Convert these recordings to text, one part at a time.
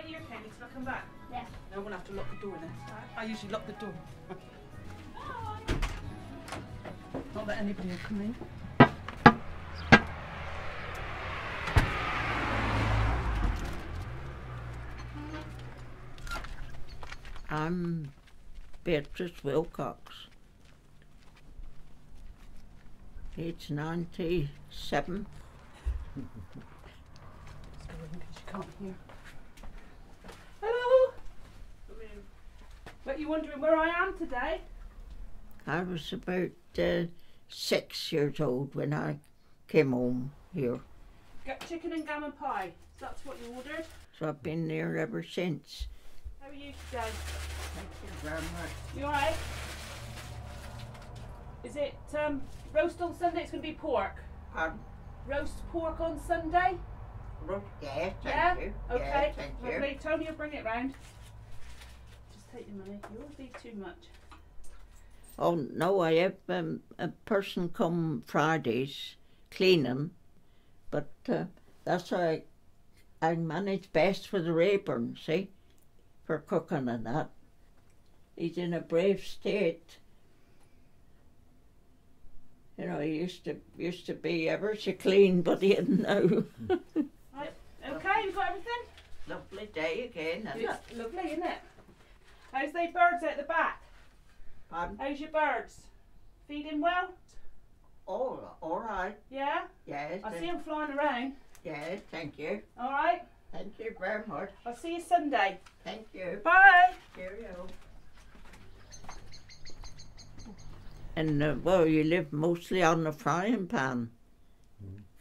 wait here, Kenny, till I come back? Yeah. No, I'm going to have to lock the door then. I usually lock the door. Not that anybody will come in. I'm Beatrice Wilcox. Age 97. Let's go in because you can't hear. Hello! But you're wondering where I am today? I was about 6 years old when I came home here. Got chicken and gammon pie. That's what you ordered. So I've been there ever since. How are you today? Thank you very much. You alright? Is it roast on Sunday? It's going to be pork. Pardon? Roast pork on Sunday? Yes, Yeah? thank you. Okay. Yes, thank you. Lovely. Tony will bring it round. Just take your money. You won't be too much. Oh no, I have a person come Fridays cleaning, but that's how I manage best with the Rayburn, see, for cooking and that. He's in a brave state. You know, he used to be ever so clean, but he isn't now. Right. Okay, you've got everything? Lovely day again, isn't it? It's lovely, isn't it? How's they birds out the back? Pardon? How's your birds? Feeding well? All right. Yeah? Yes. I see them flying around. Yes, thank you. Alright? Thank you very much. I'll see you Sunday. Thank you. Bye! Cheerio. And well, you live mostly on the frying pan,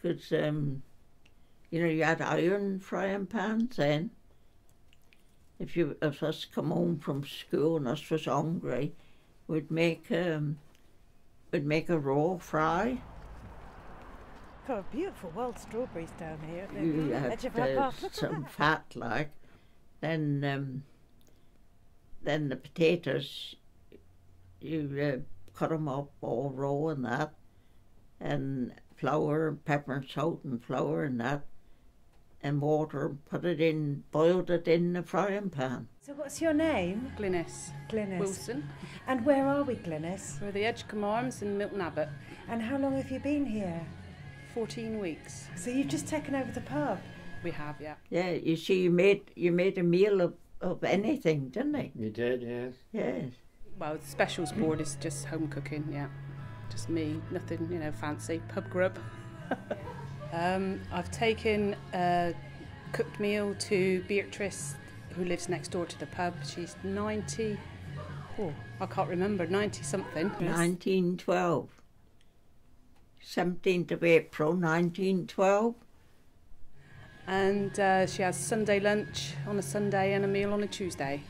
because you know, you had iron frying pans then. If us come home from school and us was hungry, we'd make a raw fry. Got beautiful wild strawberries down here at You the had edge of our park. some fat, like. Then the potatoes, you cut them up all raw and that, and flour, pepper and salt and flour and that, and water, and put it in, boiled it in the frying pan. So what's your name? Glynis Glynis. Wilson. And where are we, Glynis? We're the Edgecombe Arms in Milton Abbot. And how long have you been here? 14 weeks. So you've just taken over the pub? We have, yeah. Yeah, you see, you made a meal of anything, didn't you? You did, yes. Yes. Well, the specials board is just home cooking, yeah. Just me, nothing, you know, fancy, pub grub. I've taken a cooked meal to Beatrice, who lives next door to the pub. She's 90, I can't remember, 90 something. 1912. 17th of April, 1912. And she has Sunday lunch on a Sunday and a meal on a Tuesday.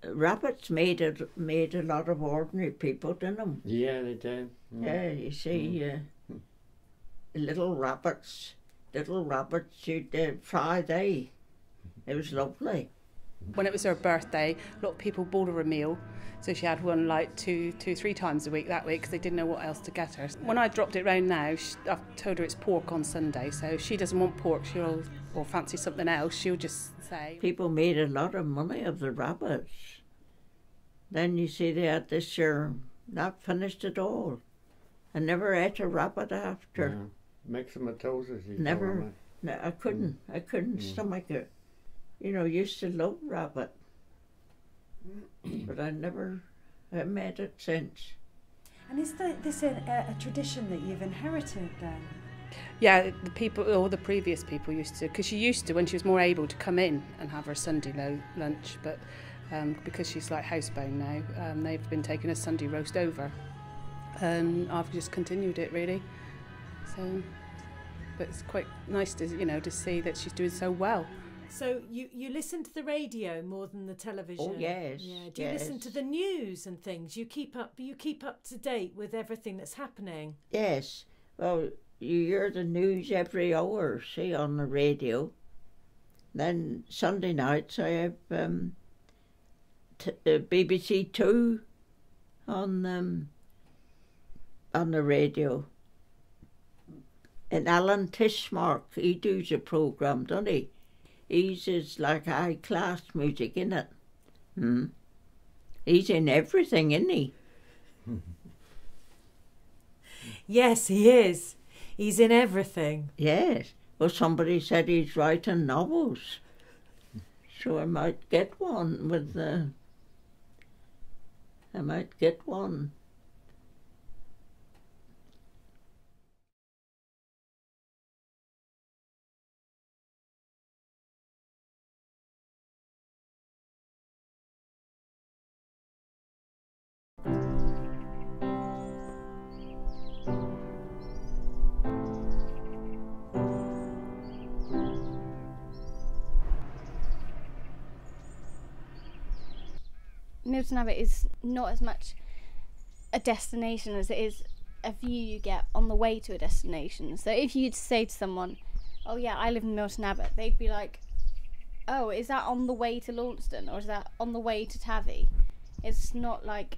Rabbits made a lot of ordinary people, didn't them? Yeah, they did. Yeah, you see, little rabbits, you'd fry they. It was lovely. When it was her birthday, a lot of people bought her a meal. So she had one like two, 3 times a week that week because they didn't know what else to get her. When I dropped it round now, I've told her it's pork on Sunday. So if she doesn't want pork, or fancy something else, she'll just say. People made a lot of money of the rabbits. Then you see they had this year not finished at all. I never ate a rabbit after. Yeah. Mix them with toast, as you Never. call them. No, I couldn't stomach it. You know, I used to love rabbit, but I made it since. And is this a tradition that you've inherited then? Yeah, the previous people used to, because she used to, when she was more able, to come in and have her Sunday lunch, but because she's like housebound now, they've been taking a Sunday roast over, and I've just continued it really. So, but it's quite nice to see that she's doing so well. So you listen to the radio more than the television? Oh yes. Yeah. Do you listen to the news and things? You keep up to date with everything that's happening? Yes. Well, you hear the news every hour, see, on the radio. Then Sunday nights I have BBC Two on the radio. And Alan Tishmark, he does a programme, doesn't he? He's is like high class music, innit? He's in everything, isn't he? Yes, he is. He's in everything. Yes. Well, somebody said he's writing novels. So I might get one with the... I might get one. Milton Abbot is not as much a destination as it is a view you get on the way to a destination. So if you'd say to someone, oh yeah, I live in Milton Abbot, they'd be like, oh, is that on the way to Launceston, or is that on the way to Tavy? It's not like,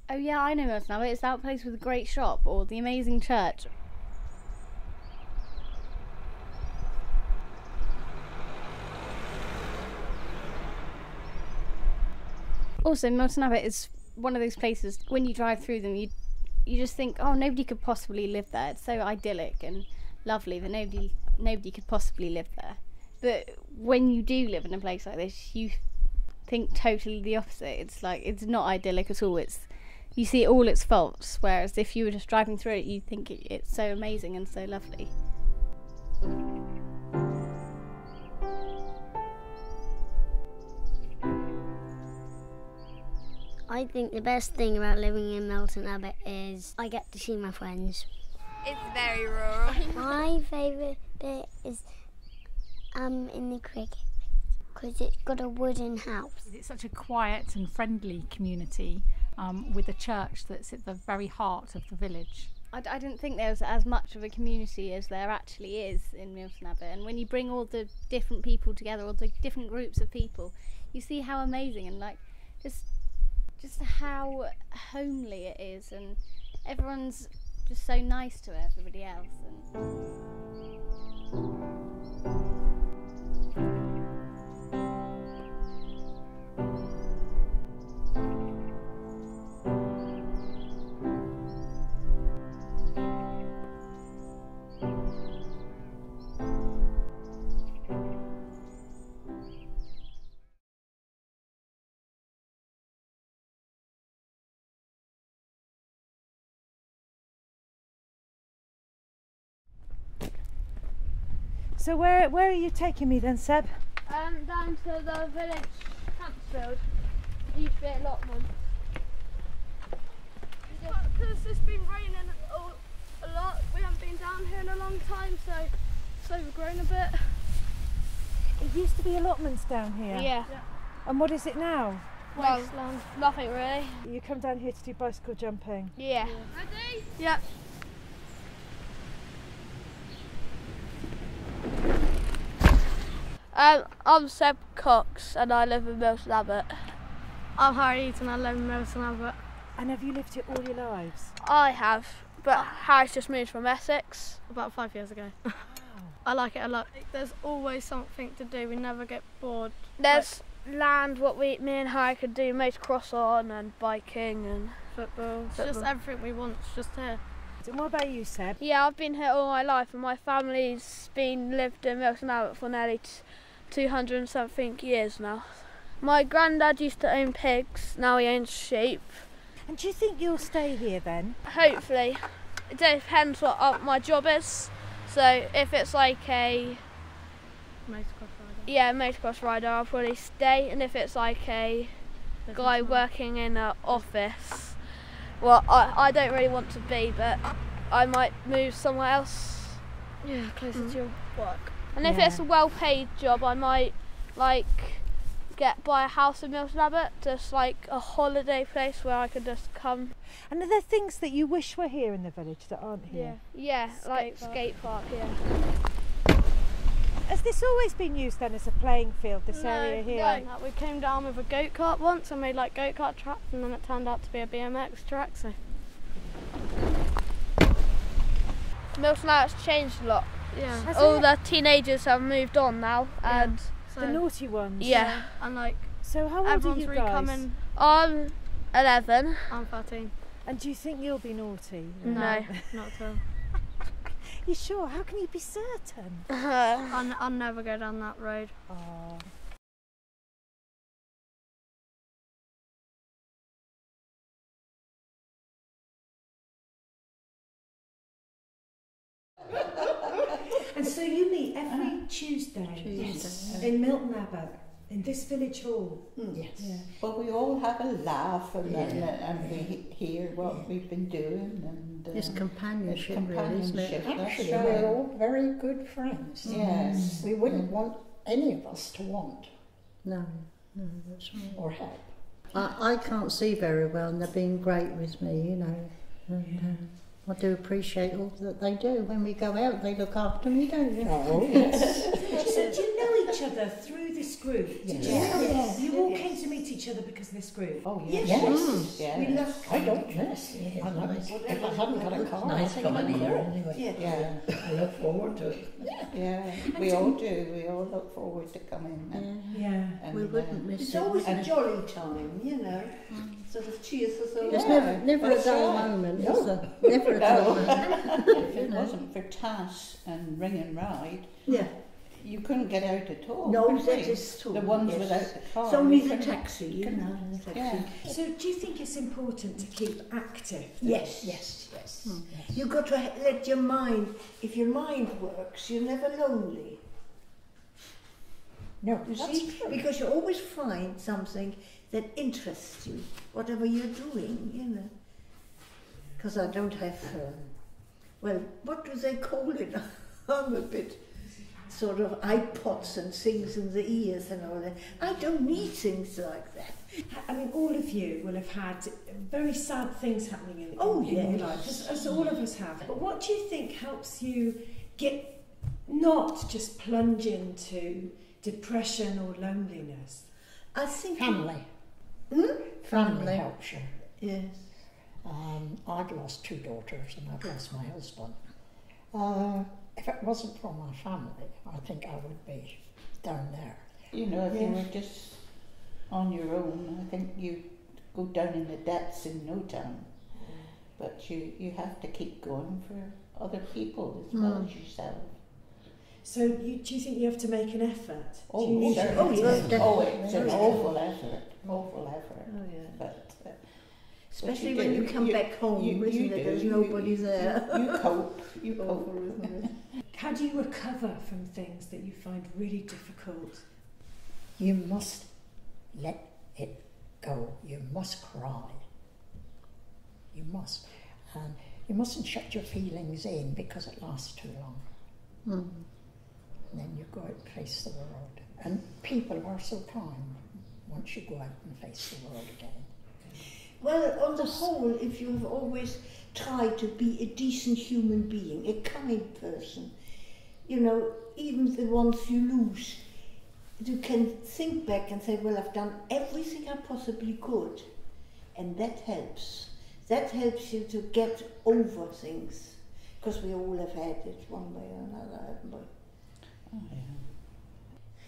oh yeah, I know Milton Abbot, it's that place with a great shop or the amazing church. Also, Milton Abbot is one of those places, when you drive through them, you just think, oh, nobody could possibly live there. It's so idyllic and lovely that nobody could possibly live there. But when you do live in a place like this, you think totally the opposite. It's like, it's not idyllic at all. You see all its faults, whereas if you were just driving through it, you think it's so amazing and so lovely. I think the best thing about living in Milton Abbot is I get to see my friends. It's very rural. My favourite bit is in the cricket, because it's got a wooden house. It's such a quiet and friendly community with a church that's at the very heart of the village. I didn't think there was as much of a community as there actually is in Milton Abbot, and when you bring all the different people together, all the different groups of people, you see how amazing and like just how homely it is, and everyone's just so nice to everybody else. So where are you taking me then, Seb? Down to the village campsfield. Used to be allotment. Because it's been raining a lot, we haven't been down here in a long time, so it's overgrown a bit. It used to be allotments down here. Yeah. And what is it now? Well, nothing really. You come down here to do bicycle jumping? Yeah. Ready? Yeah. I'm Seb Cox and I live in Milton Abbot. I'm Harry Eaton and I live in Milton Abbot. And have you lived here all your lives? I have, but Harry's just moved from Essex about 5 years ago. Wow. I like it a lot. There's always something to do, we never get bored. There's land what me and Harry could do, motocross on and biking and football. It's just everything we want, it's just here. And what about you, Seb? Yeah, I've been here all my life and my family's lived in Milton Abbot for nearly 200 and something years now. My granddad used to own pigs, now he owns sheep. And do you think you'll stay here then? Hopefully. It depends what my job is. So if it's like a motocross rider, I'll probably stay. And if it's like a guy working in an office, well, I don't really want to be, but I might move somewhere else. Yeah, closer to your work. And if it's a well-paid job, I might buy a house in Milton Abbot, just like a holiday place where I could just come. And are there things that you wish were here in the village that aren't here? Yeah, like skate park, yeah. Has this always been used then as a playing field, this area here? No, we came down with a go-kart once and made like go-kart tracks, and then it turned out to be a BMX track, so. Milton Abbot's changed a lot. Yeah. Has All it? the teenagers have moved on now, and The naughty ones. yeah, and like So how old are everyone's you really guys? coming. I'm 11. I'm 13. And do you think you'll be naughty? No. Not at all. You sure? How can you be certain? I'll never go down that road. Oh. And so you meet every Tuesday in Milton Abbot, in this village hall. Yes. Yeah. Well, we all have a laugh and we hear what we've been doing. And It's companionship, it's really, isn't it? companionship, that's Actually, right. we're all very good friends. Yes. We wouldn't want any of us to want No, that's right. or help. I can't see very well, and they've been great with me, you know. And, I do appreciate all that they do. When we go out, they look after me, don't you? Oh, yes. So do you know each other through this group? Did you? Yes. You all came to meet each other because of this group? Oh, yes. Yes. Yes. We love I don't miss. Yeah, I love nice. it. If I hadn't got a car, Nice I think coming I'd here, go. anyway. Yeah. I look forward to it. Yeah, we all do. We all look forward to coming. And, Yeah. and, We wouldn't miss It's it. always a jolly time, you know. Sort of cheers us all. There's Yeah, never a that's dull right. moment, No. is there? Never a dull moment. if it wasn't for Tass and Ring and Ride, Yeah. you couldn't get out at all. No, could that you? is true. The ones yes. without the car. It's only you the couldn't- taxi, you know. The taxi. Yeah. So do you think it's important to keep active? Yes, yes, yes. You've got to let your mind, if your mind works, you're never lonely. No, You that's see? true. Because you always find something that interests you, whatever you're doing, you know. Because I don't have, well, what do they call it? I'm a bit sort of iPods and things in the ears and all that. I don't need things like that. I mean, all of you will have had very sad things happening in yes. your life, as all of us have. But what do you think helps you get not just plunge into depression or loneliness? I think Family. Family helps you. Yes. I've lost 2 daughters and I've lost my husband. If it wasn't for my family, I think I would be down there. You know, if you were just on your own, I think you'd go down in the depths in no time. But you have to keep going for other people as well as yourself. So do you think you have to make an effort? Oh, Do you need sure. to- It's an awful effort. Awful effort. Oh, yeah. But, Especially when you come back home, isn't it? There's nobody there. You cope. You cope. How do you recover from things that you find really difficult? You must let it go. You must cry. You must. And you mustn't shut your feelings in because it lasts too long. And then you go out and face the world. And people are so kind once you go out and face the world again. Well, on the whole, if you have always tried to be a decent human being, a kind person, you know, even the ones you lose, you can think back and say, well, I've done everything I possibly could. And that helps. That helps you to get over things. Because we all have had it one way or another, haven't we? Oh, yeah.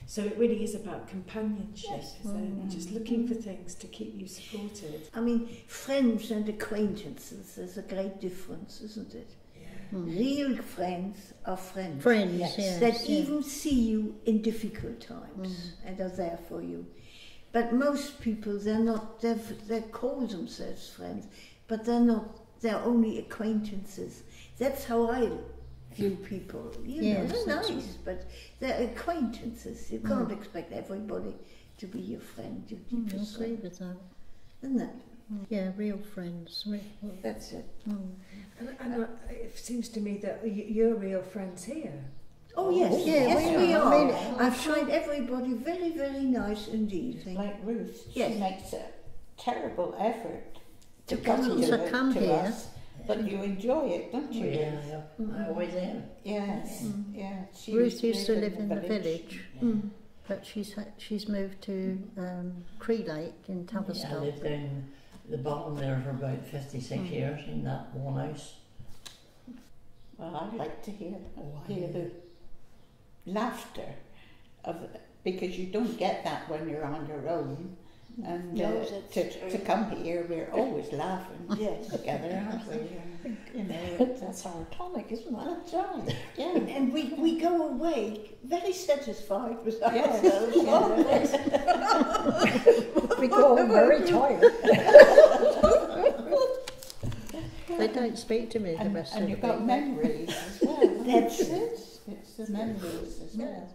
So it really is about companionship, Yes. isn't it? Just looking for things to keep you supported. I mean, friends and acquaintances, there's a great difference, isn't it? Real friends are friends. Friends, yes. That even see you in difficult times and are there for you. But most people, they're not, they call themselves friends, but they're not, they're only acquaintances. That's how I view people. You know, Yes, they're that's nice, but they're acquaintances. You can't expect everybody to be your friend. You I just agree with that. Isn't it? Yeah, real friends. That's it. And it seems to me that you're real friends here. Oh yes, yeah, yes we we are. are. I mean, I find everybody very, very nice indeed. Like Ruth, Yes. she makes a terrible effort To come come to, to come to here. us, but you enjoy it, don't you? I always am. Yes, yeah. She Ruth used to live in the village, but she's moved to Cree Lake in Tavistock. I lived down the bottom there for about 56 years in that one house. Well, I like to hear the laughter because you don't get that when you're on your own. And No, to come here, we're always laughing together, aren't we? You know, that's our tonic, isn't it? That's right. Yeah. And we go away very satisfied with Yes. ourselves. We go home very tired. They don't speak to me the rest of the And you've got week. memories as well. That's it. It's the memories as well.